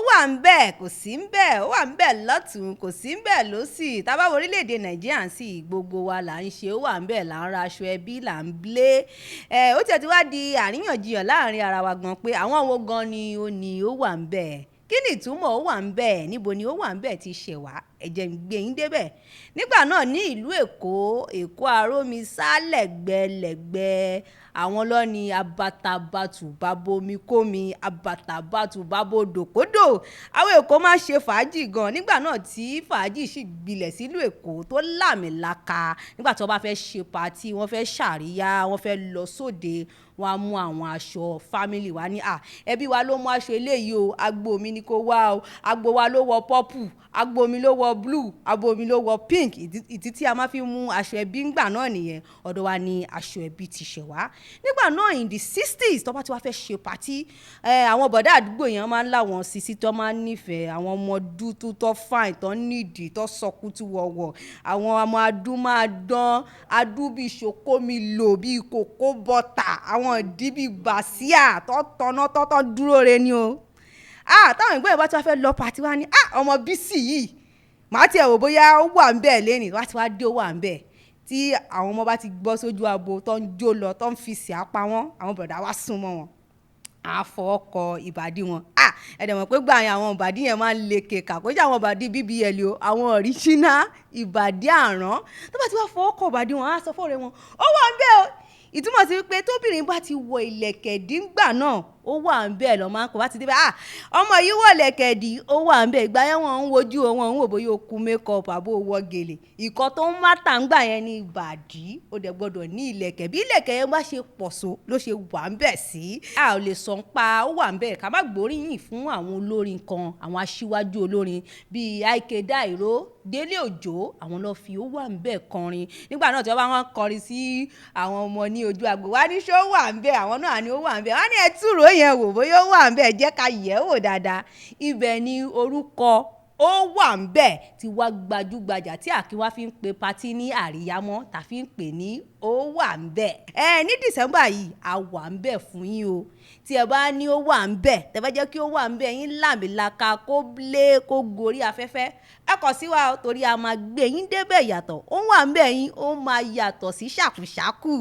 wà ń bẹ̀ kò sí ń bẹ̀ ó wà ń bẹ̀ lọ́tún kò sí ń bẹ̀ lósì tábà wo orílẹ̀-èdè nàìjíríà sí gbogbo wa là ń ṣe ó wà ń bẹ̀ là ń ra aṣọ ẹbí là ń blé ó tiẹ̀ ti wá di àríyànjiyàn láàrin ara wa gan pé àwọn wo gan ni ó wà ń bẹ̀ kí ni ìtumọ̀ ó wà ń bẹ̀ níbo ni ó wà ń bẹ̀ ti ṣẹ̀ wá ẹ̀jẹ̀ ń gbé yín débẹ̀ nígbà náà ní ìlú èkó arómisá lẹ́gbẹ̀lẹ́gbẹ̀ àwọn lọ́ni abatabatu babomi kómi abatabatu babodòkodò àwọn èkó máa ṣe fàájì gan nígbà náà tí fàájì sì gbilẹ̀ sílùú èkó tó láàmìlaka nígbà tí wọ́n bá fẹ́ ṣe pàtí wọ́n fẹ́ ṣàríyá wọ́n fẹ́ lọ sóde wọ́n á mú àwọn aṣọ fámìlì wa ní ẹbí wa ló mú aṣọ eléyìí o agbo mi ni kó wá o agbo wa ló wọ pọ́pù agbo mi ló wọ blue agbo mi ló wọ pink ìdí tí a máa fi mú aṣọ ẹbí ńgbà náà nìyẹn ọ̀dọ̀ wa ni aṣọ ẹbí ti ṣẹ̀ wá nígbà náà in the 60s tó bá ti wá fẹ́ ṣe pàtí àwọn bọ̀dá àdúgbò yẹn máa ń láwọn sisi tó máa ń nífẹ̀ẹ́ àwọn ọmọ dúdú tó fine tó nídìí tó sọkútù wọ̀wọ̀ àwọn ọmọ adú máa dán adú bíi ṣòkómi lò bíi kòkó bọ́tà àwọn ìdí bíi bàṣíà tó tọ́nà tó dúró re ni o táwọn ìgbẹ́ ìbá tí wọ́n fẹ́ lọ pàtí wá ní ọmọ bísí yìí màá tiẹ̀ wò bóyá ó wà ń bẹ̀ lẹ́nìí wá ti wá dé ó wà ń bẹ̀ tí àwọn ọmọ bá ti gbọ́ sójú abo tó ń jó lọ tó ń fi sí apá wọn àwọn bọ̀dá wá sún mọ́ wọn àfọwọ́kọ ìbàdí wọn ẹ̀dẹ̀ mọ̀ pé gbà yẹn àwọn ìbàdí yẹn máa ń le kèkà kó jẹ́ àwọn ìbàdí bbl o àwọn original ìbàdí àrán tó bá ti wá fọwọ́kọ ìbàdí wọn á sọ fọ́ọ̀rẹ́ wọn ó wà ń bẹ̀ o ìtumọ̀ sí wípé tóbìnrin bá ti wọ ìlẹ̀kẹ̀dí ńgbà náà ó wà ń bẹ́ẹ̀ lọ́ máa ń kọ́ bá ti dé bẹ́ẹ̀ ọmọ yìí wọ̀ lẹ̀kẹ̀dí ó wà ń bẹ́ẹ̀ ìgbà yẹn wọ́n ń wojú wọn ń wò bóyá o kun mékọ̀pù àbó wọ gèlè ìkọ́ tó ń mátà ńgbà yẹn ní ìbàdí ó dẹ̀ gbọ́dọ̀ ní ìlẹ̀kẹ̀ bí ìlẹ̀kẹ̀ yẹn bá ṣe pọ̀ so ló ṣe wà ń bẹ́ẹ̀ sí a ò lè sọ ń pa ó wà ń bẹ́ẹ̀ ká má gbóríyìn fún àwọn olórin kan àwọn aṣíwájú olórin bíi Àìkè Dáìró Délé Òjó àwọn lọ fi ó wà ń bẹ́ẹ̀ kọrin nígbà náà tí wọ́n bá wọn kọrin sí àwọn ọmọ ní ojú agbo wá ní ṣó wà ń bẹ́ẹ̀ àwọn náà ni ó wà ń bẹ́ẹ̀ wọ́n ní ẹ túrò yẹn wò bóyá ó wà ń bẹ́ẹ̀ jẹ́ ká yẹ̀ wò dáadáa ibẹ̀ ni orúkọ ó wà ń bẹ́ẹ̀ tí wá gbajúgbajà tí àkínwá fi ń pe patí ní àríyámọ́ tà fi ń pè ní ó wà ń bẹ́ẹ̀ ní December yìí a wà ń bẹ́ẹ̀ fún yín o tí ẹ bá ní ó wà ń bẹ́ẹ̀ tẹ́ bá jẹ́ kí ó wà ń bẹ́ẹ̀ yín làmìlaka kó lé kó gorí afẹ́fẹ́ ẹ kàn sí wa torí a máa gbé yín débẹ̀ yàtọ̀ ó wà ń bẹ́ẹ̀ yín ó máa yàtọ̀ sí ṣàkùṣàkù